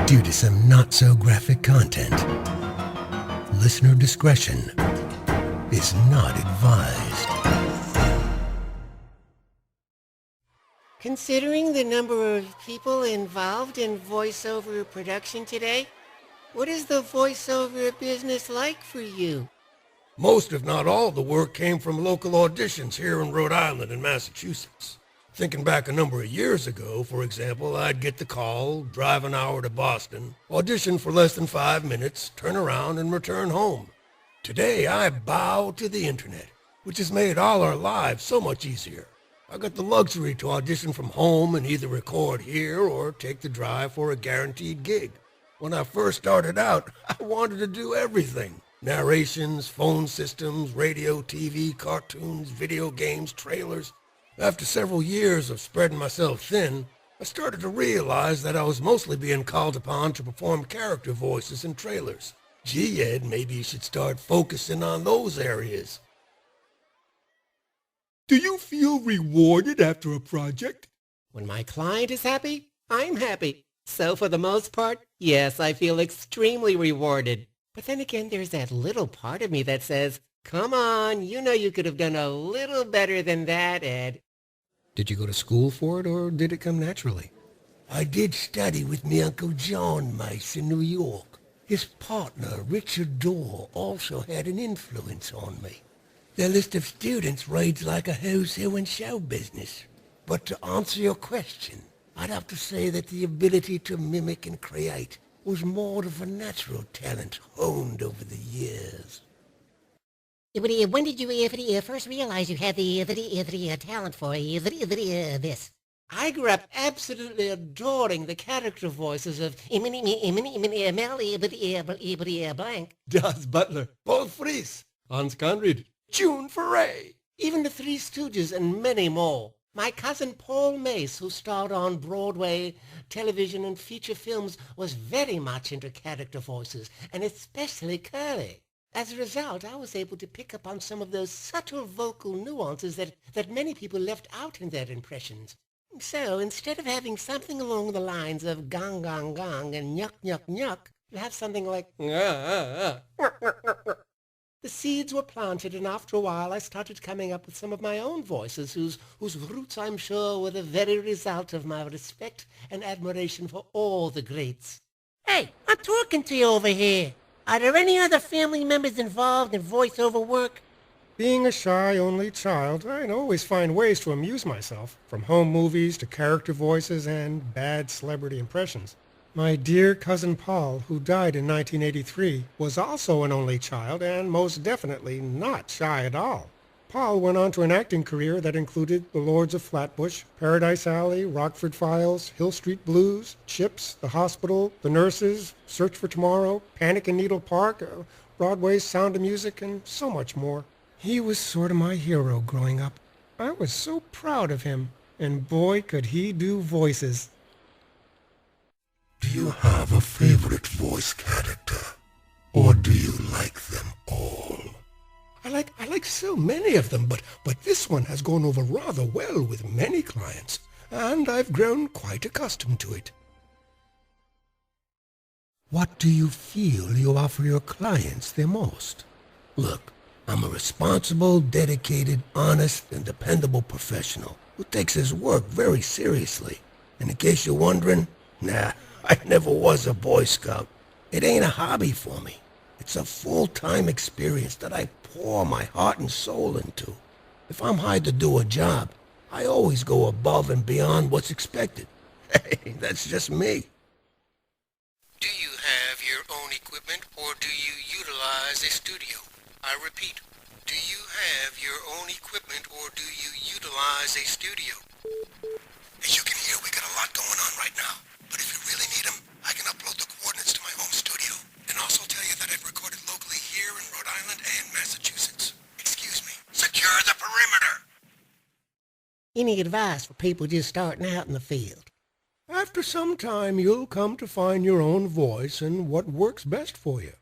due to some not-so-graphic content. Listener discretion is not advised. Considering the number of people involved in voiceover production today, what is the voiceover business like for you? Most, if not all, the work came from local auditions here in Rhode Island and Massachusetts. Thinking back a number of years ago, for example, I'd get the call, drive an hour to Boston, audition for less than 5 minutes, turn around and return home. Today, I bow to the internet, which has made all our lives so much easier. I got the luxury to audition from home and either record here or take the drive for a guaranteed gig. When I first started out, I wanted to do everything. Narrations, phone systems, radio, TV, cartoons, video games, trailers. After several years of spreading myself thin, I started to realize that I was mostly being called upon to perform character voices in trailers. Gee, Ed, maybe you should start focusing on those areas. Do you feel rewarded after a project? When my client is happy, I'm happy. So for the most part, yes, I feel extremely rewarded. But then again, there's that little part of me that says, come on, you know you could have done a little better than that, Ed. Did you go to school for it, or did it come naturally? I did study with me Uncle John Mace in New York. His partner, Richard Dorr, also had an influence on me. Their list of students reads like a who's who in show business. But to answer your question, I'd have to say that the ability to mimic and create was more of a natural talent honed over the years. When did you first realize you had the talent for this? I grew up absolutely adoring the character voices of Blank. Das Butler, Paul Fries, Hans Conried, June Foray. even the Three Stooges, and many more. My cousin Paul Mace, who starred on Broadway, television, and feature films, was very much into character voices, and especially Curly. As a result, I was able to pick up on some of those subtle vocal nuances that many people left out in their impressions. So, instead of having something along the lines of gong gong gong and nyuk nyuk nyuk, you have something like The seeds were planted, and after a while I started coming up with some of my own voices, whose roots, I'm sure, were the very result of my respect and admiration for all the greats. Hey, I'm talking to you over here. Are there any other family members involved in voiceover work? Being a shy only child, I'd always find ways to amuse myself, from home movies to character voices and bad celebrity impressions. My dear cousin Paul, who died in 1983, was also an only child and most definitely not shy at all. Paul went on to an acting career that included The Lords of Flatbush, Paradise Alley, Rockford Files, Hill Street Blues, Chips, The Hospital, The Nurses, Search for Tomorrow, Panic in Needle Park, Broadway's Sound of Music, and so much more. He was sort of my hero growing up. I was so proud of him, and boy could he do voices. Do you have a favorite voice character, or do you like them all? I like so many of them, but this one has gone over rather well with many clients, and I've grown quite accustomed to it. What do you feel you offer your clients the most? Look, I'm a responsible, dedicated, honest, and dependable professional who takes his work very seriously. And in case you're wondering, nah, I never was a Boy Scout. It ain't a hobby for me. It's a full-time experience that I pour my heart and soul into. If I'm hired to do a job, I always go above and beyond what's expected. Hey, that's just me. Do you have your own equipment, or do you utilize a studio? I repeat, do you have your own equipment, or do you utilize a studio? As you can hear, we got a lot going on right now. But if you really need them, I can upload the coordinates to my home studio. And also tell you that I've recorded locally here in Rhode Island and Massachusetts. Excuse me. Secure the perimeter! Any advice for people just starting out in the field? After some time, you'll come to find your own voice and what works best for you.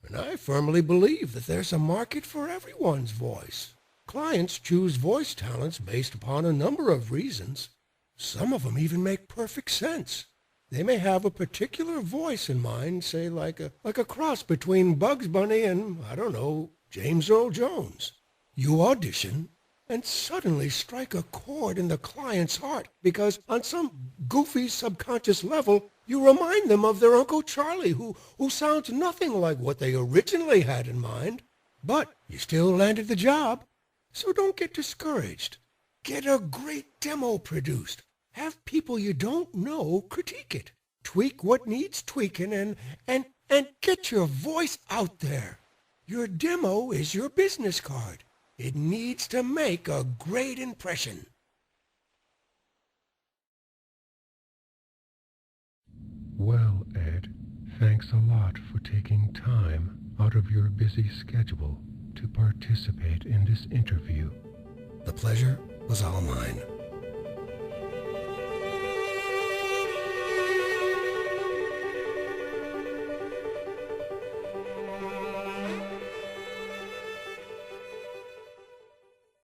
And I firmly believe that there's a market for everyone's voice. Clients choose voice talents based upon a number of reasons. Some of them even make perfect sense. They may have a particular voice in mind, say like a cross between Bugs Bunny and, I don't know, James Earl Jones. You audition and suddenly strike a chord in the client's heart because on some goofy subconscious level, you remind them of their Uncle Charlie, who sounds nothing like what they originally had in mind. But you still landed the job, so don't get discouraged. Get a great demo produced. Have people you don't know critique it. Tweak what needs tweaking and get your voice out there. Your demo is your business card. It needs to make a great impression. Well, Ed, thanks a lot for taking time out of your busy schedule to participate in this interview. The pleasure was all mine.